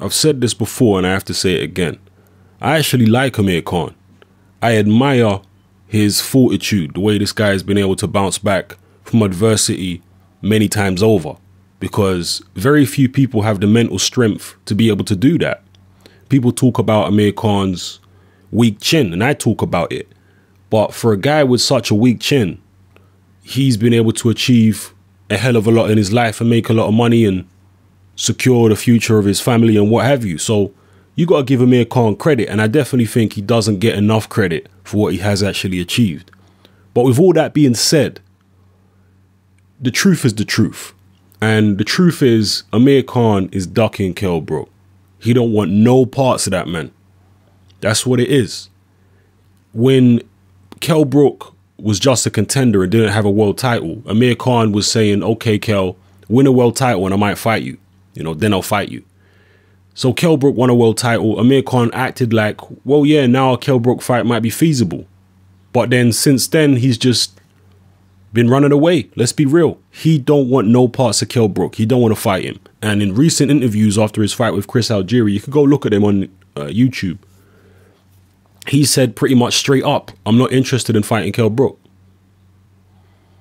I've said this before and I have to say it again. I actually like Amir Khan. I admire his fortitude, the way this guy has been able to bounce back from adversity many times over, because very few people have the mental strength to be able to do that. People talk about Amir Khan's weak chin, and I talk about it. But for a guy with such a weak chin, he's been able to achieve a hell of a lot in his life and make a lot of money and secure the future of his family and what have you. So you got to give Amir Khan credit, and I definitely think he doesn't get enough credit for what he has actually achieved. But with all that being said, the truth is the truth. And the truth is Amir Khan is ducking Kell Brook. He don't want no parts of that, man. That's what it is. When Kell Brook was just a contender and didn't have a world title, Amir Khan was saying, okay, Kell, win a world title and I might fight you. You know, then I'll fight you. So Kell Brook won a world title. Amir Khan acted like, well, yeah, now a Kell Brook fight might be feasible. But then since then, he's just been running away. Let's be real. He don't want no parts of Kell Brook. He don't want to fight him. And in recent interviews after his fight with Chris Algieri, you could go look at him on YouTube. He said pretty much straight up, I'm not interested in fighting Kell Brook.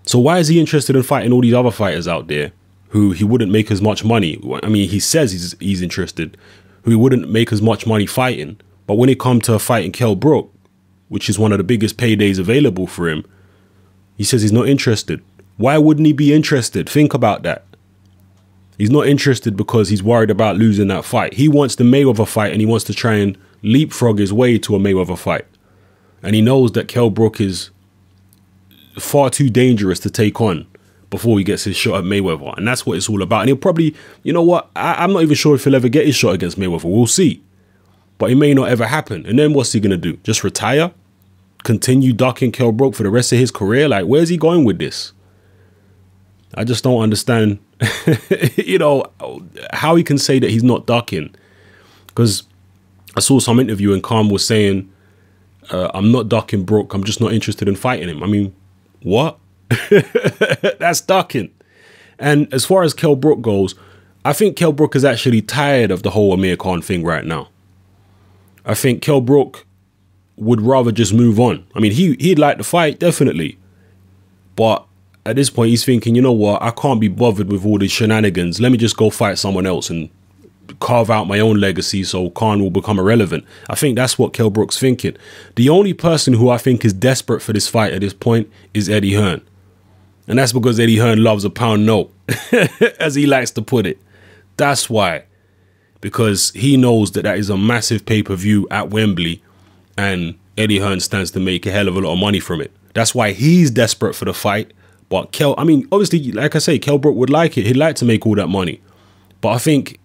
So why is he interested in fighting all these other fighters out there who he wouldn't make as much money? I mean, he says he's interested, who he wouldn't make as much money fighting. But when it comes to fighting Kell Brook, which is one of the biggest paydays available for him, he says he's not interested. Why wouldn't he be interested? Think about that. He's not interested because he's worried about losing that fight. He wants the Mayweather fight, and he wants to try and leapfrog his way to a Mayweather fight. And he knows that Kell Brook is far too dangerous to take on before he gets his shot at Mayweather. And that's what it's all about. And he'll probably, you know what, I'm not even sure if he'll ever get his shot against Mayweather. We'll see. But it may not ever happen. And then what's he going to do? Just retire? Continue ducking Kell Brook for the rest of his career? Like, where's he going with this? I just don't understand, you know, how he can say that he's not ducking. Because I saw some interview and Khan was saying, I'm not ducking Brook. I'm just not interested in fighting him. I mean, what? That's ducking. And as far as Kell Brook goes, I think Kell Brook is actually tired of the whole Amir Khan thing right now. I think Kell Brook would rather just move on. I mean, he'd like to fight, definitely. But at this point, he's thinking, you know what? I can't be bothered with all these shenanigans. Let me just go fight someone else and carve out my own legacy so Khan will become irrelevant. I think that's what Kell Brook's thinking. The only person who I think is desperate for this fight at this point is Eddie Hearn. And that's because Eddie Hearn loves a pound note, as he likes to put it. That's why. Because he knows that that is a massive pay-per-view at Wembley, and Eddie Hearn stands to make a hell of a lot of money from it. That's why he's desperate for the fight. But I mean, obviously, like I say, Kell Brook would like it. He'd like to make all that money. But I think,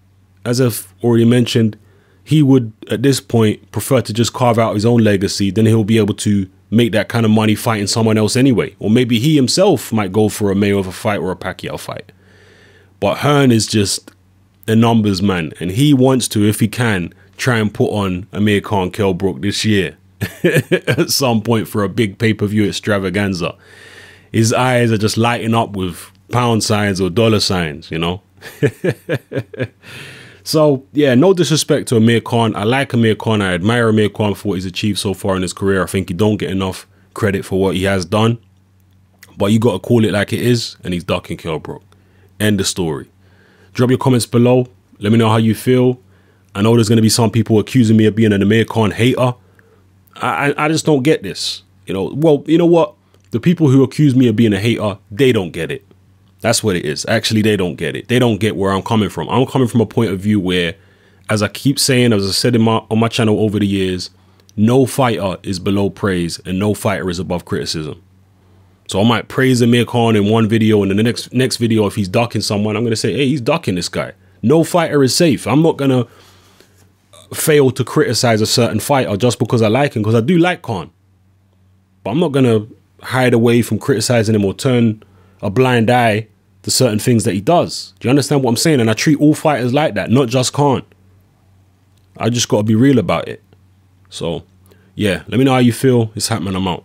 as I've already mentioned, he would, at this point, prefer to just carve out his own legacy. Then he'll be able to make that kind of money fighting someone else anyway. Or maybe he himself might go for a Mayweather fight or a Pacquiao fight. But Hearn is just a numbers man. And he wants to, if he can, try and put on Amir Khan Kell Brook this year. At some point for a big pay-per-view extravaganza. His eyes are just lighting up with pound signs or dollar signs, you know. So, yeah, no disrespect to Amir Khan. I like Amir Khan. I admire Amir Khan for what he's achieved so far in his career. I think he don't get enough credit for what he has done. But you got to call it like it is, and he's ducking Kell Brook. End the story. Drop your comments below. Let me know how you feel. I know there's going to be some people accusing me of being an Amir Khan hater. I just don't get this. You know, well, you know what? The people who accuse me of being a hater, they don't get it. That's what it is. Actually, they don't get it. They don't get where I'm coming from. I'm coming from a point of view where, as I keep saying, as I said on my channel over the years, no fighter is below praise and no fighter is above criticism. So I might praise Amir Khan in one video, and in the next video, if he's ducking someone, I'm going to say, hey, he's ducking this guy. No fighter is safe. I'm not going to fail to criticize a certain fighter just because I like him, because I do like Khan. But I'm not going to hide away from criticizing him or turn a blind eye to certain things that he does. Do you understand what I'm saying? And I treat all fighters like that, not just Khan. I just got to be real about it. So, yeah, let me know how you feel. It's happening. I'm out.